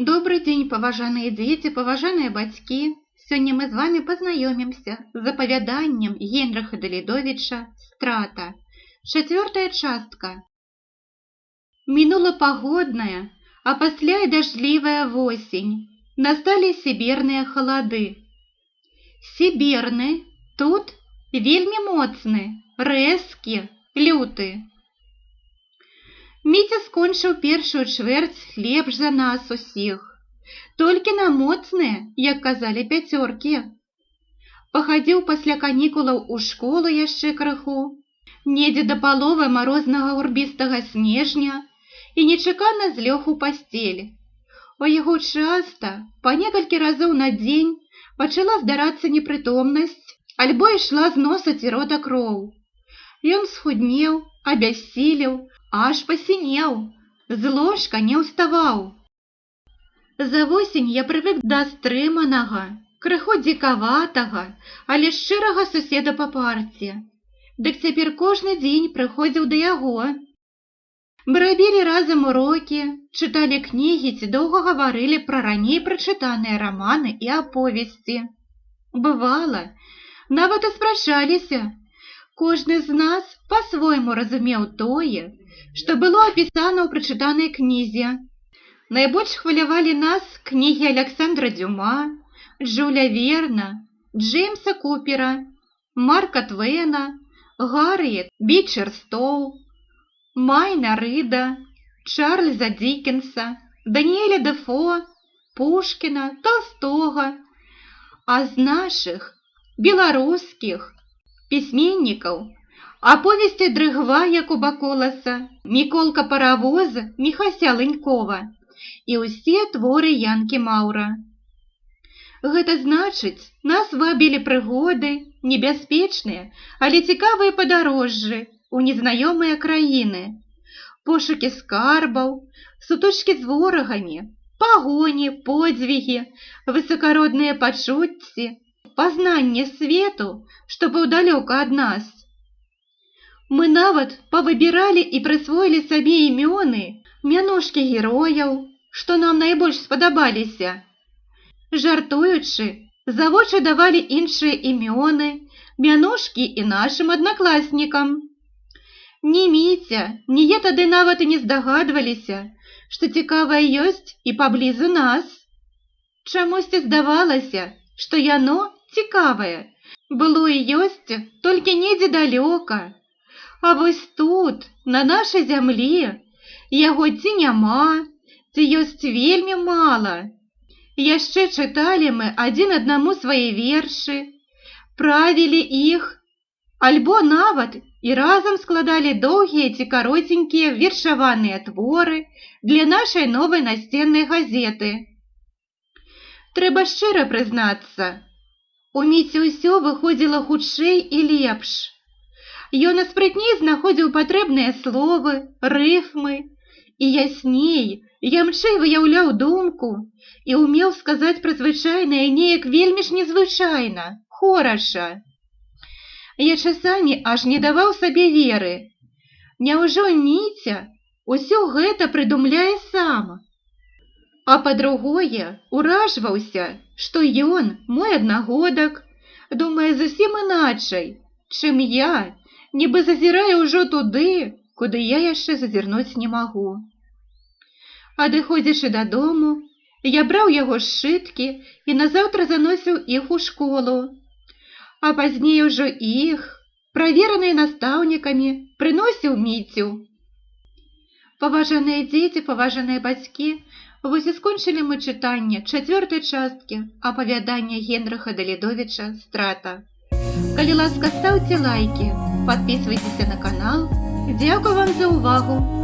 Добрый день, паважаныя дзеці, паважаныя бацькі. Сёння мы з вами пазнаёмімся з апавяданнем Генрыха Далідовіча «Страта». 4-я частка. Мінула пагодная, а пасля і дажджлівая восень. Насталі сіберныя халады. Сіберны тут вельмі моцны, рэзкі, люты. Міця скончыў першую чвэрць лепш за нас усіх. Толькі на моцныя, як казалі пяцёркі. Пахадзіў пасля канікулаў у школу яшчэ крыху, недзе да паловы марознага гурбістага снежня і нечакана злёг у пасцель. У яго часта, па некалькі разоў на дзень, пачала здарацца непрытомнасць, альбо ішла з носа ці рота кроў. Ён схуднеў, абяссілеў, аж пасінеў, з ложка не ўставаў. За восень я прывык да стрыманага, крыху дзікаватага, але шчырага суседа па парце. Дык цяпер кожны дзень прыходзіў да яго. Мы рабілі разам урокі, чыталі кнігі ці доўга гаварылі пра раней прачытаныя раманы і аповесці. Бывала, нават і спрачаліся. Кожны з нас па-свойму разумеў тое, што было апісана ў прачытанай кнізе. Найбольш хвалявалі нас кнігі Александра Дюма, Жюля Верна, Джеймса Купера, Марка Твена, Гарріет Бичерстоу, Майна Рыда, Чарльза Диккенса, Даніэля Дефо, Пушкіна, Толстога. А з нашых беларускіх пісьменнікаў аповесці Дрыгва Якуба Коласа, Міколка Паравоз Міхася Лынькова і ўсе творы Янкі Маўра. Гэта значыць, нас вабілі прыгоды, небяспечныя, але цікавыя падарожжы у незнаёмыя краіны, пошукі скарбаў, сутычкі з ворагамі, пагоні, подзвігі, высакародныя пачуцці, пазнанне свету, што быў далёка ад нас. Мы нават павыбіралі і прысвоілі сабе імёны, мянушкі герояў, што нам найбольш спадабаліся. Жартуючы, за вочы давалі іншыя імёны, мянушкі і нашым аднакласнікам. Ні Міця, ні я тады нават і не здагадваліся, што цікавае ёсць і паблізу нас. Чамусьці здавалася, што яно цікавае, было і ёсць толькі недзе далёка. А вось тут, на нашай зямлі, яго ці няма, ці ёсць вельмі мала. Яшчэ чыталі мы адзін аднаму свае вершы, правілі іх, альбо нават і разам складалі доўгія ці кароценькія вершаваныя творы для нашай новай насценнай газеты. Трэба шчыра прызнацца, у Міці ўсё выходзіла хутчэй і лепш. Ён спрытней знаходзіў патрэбныя словы, рыфмы, і ясней, ямчэй выяўляў думку і ўмеў сказаць пра звычайнае неяк вельмі ж незвычайна, хораша. Я часамі аж не даваў сабе веры. Няўжо Міця усё гэта прыдумляе сам? А па-другое, уражваўся, што ён, мой аднагодак, думае зусім іначай, чым я, нібы зазірае ўжо туды, куды я яшчэ зазірнуць не магу. Адыходзячы дадому, я браў яго сшыткі і назаўтра заносіў іх у школу, а пазней ужо іх, правераныя настаўнікамі, прыносіў Міцю. Паважаныя дзеці, паважаныя бацькі, вось і скончылі мы чытанне 4-й часткі апавядання Генрыха Далідовіча «Страта». Калі ласка, ставце лайки, подписывайтесь на канал. Дзякую вам за увагу!